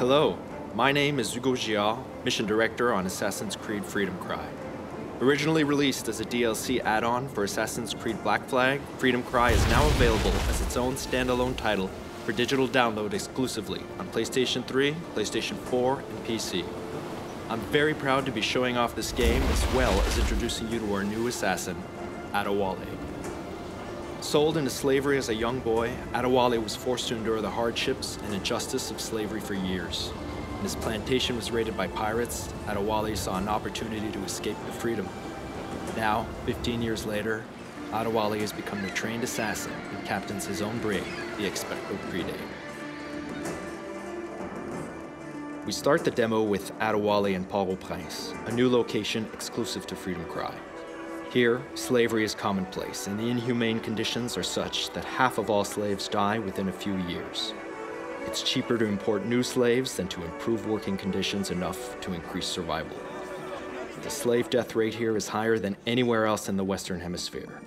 Hello, my name is Hugo Giard, Mission Director on Assassin's Creed Freedom Cry. Originally released as a DLC add-on for Assassin's Creed Black Flag, Freedom Cry is now available as its own standalone title for digital download exclusively on PlayStation 3, PlayStation 4, and PC. I'm very proud to be showing off this game as well as introducing you to our new assassin, Adewale. Sold into slavery as a young boy, Adewale was forced to endure the hardships and injustice of slavery for years. When his plantation was raided by pirates, Adewale saw an opportunity to escape to freedom. Now, 15 years later, Adewale has become a trained assassin and captains his own brig, the Expecto Crede. We start the demo with Adewale and Port-au-Prince, a new location exclusive to Freedom Cry. Here, slavery is commonplace, and the inhumane conditions are such that half of all slaves die within a few years. It's cheaper to import new slaves than to improve working conditions enough to increase survival. The slave death rate here is higher than anywhere else in the Western Hemisphere.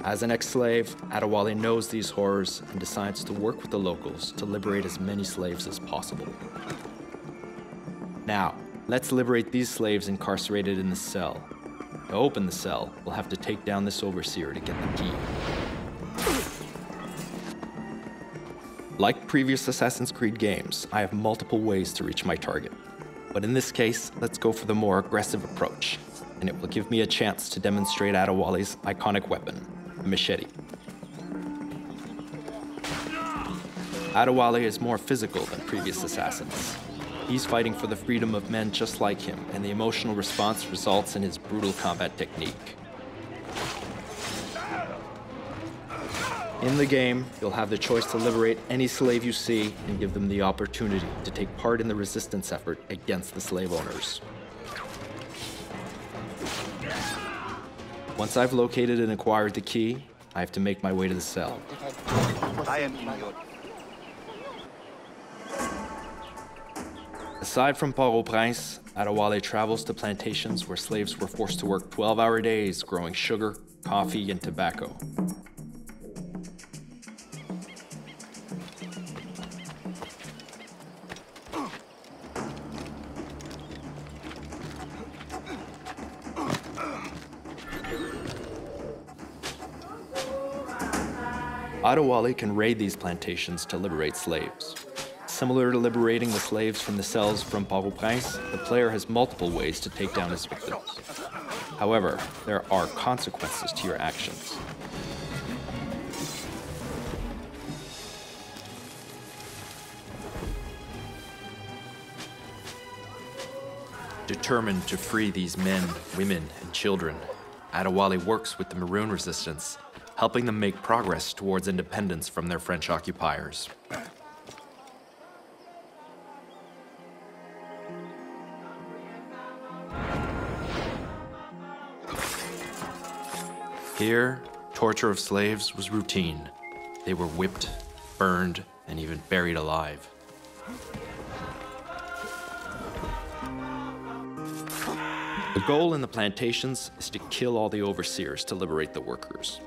As an ex-slave, Adewale knows these horrors and decides to work with the locals to liberate as many slaves as possible. Now, let's liberate these slaves incarcerated in the cell. To open the cell, we'll have to take down this overseer to get the key. Like previous Assassin's Creed games, I have multiple ways to reach my target. But in this case, let's go for the more aggressive approach, and it will give me a chance to demonstrate Adewale's iconic weapon, the machete. Adewale is more physical than previous assassins. He's fighting for the freedom of men just like him, and the emotional response results in his brutal combat technique. In the game, you'll have the choice to liberate any slave you see and give them the opportunity to take part in the resistance effort against the slave owners. Once I've located and acquired the key, I have to make my way to the cell. Aside from Port-au-Prince, Adewale travels to plantations where slaves were forced to work 12-hour days growing sugar, coffee, and tobacco. Adewale can raid these plantations to liberate slaves. Similar to liberating the slaves from the cells from Port-au-Prince, the player has multiple ways to take down his victims. However, there are consequences to your actions. Determined to free these men, women, and children, Adewale works with the Maroon Resistance, helping them make progress towards independence from their French occupiers. Here, torture of slaves was routine. They were whipped, burned, and even buried alive. The goal in the plantations is to kill all the overseers to liberate the workers.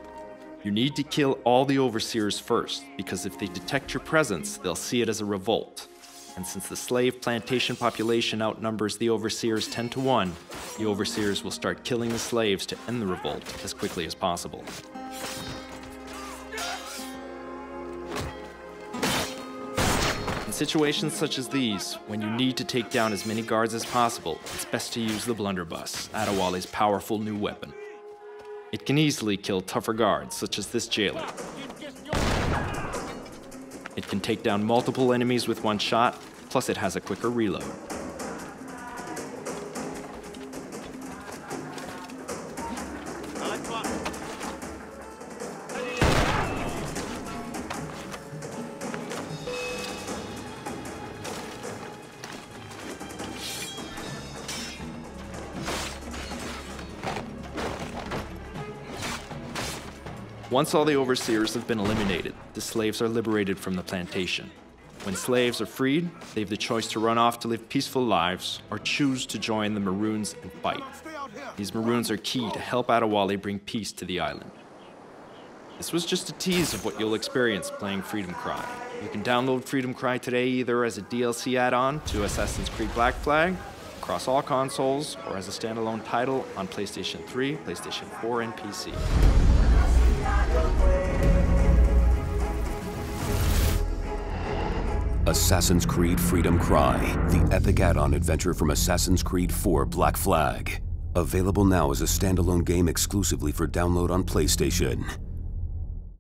You need to kill all the overseers first, because if they detect your presence, they'll see it as a revolt. And since the slave plantation population outnumbers the overseers 10 to 1, the overseers will start killing the slaves to end the revolt as quickly as possible. In situations such as these, when you need to take down as many guards as possible, it's best to use the blunderbuss, Adewale's powerful new weapon. It can easily kill tougher guards, such as this jailer. It can take down multiple enemies with one shot, plus it has a quicker reload. Once all the overseers have been eliminated, the slaves are liberated from the plantation. When slaves are freed, they have the choice to run off to live peaceful lives or choose to join the Maroons and fight. These Maroons are key to help Adewale bring peace to the island. This was just a tease of what you'll experience playing Freedom Cry. You can download Freedom Cry today either as a DLC add-on to Assassin's Creed Black Flag, across all consoles, or as a standalone title on PlayStation 3, PlayStation 4, and PC. Assassin's Creed Freedom Cry, the epic add-on adventure from Assassin's Creed 4 Black Flag. Available now as a standalone game exclusively for download on PlayStation.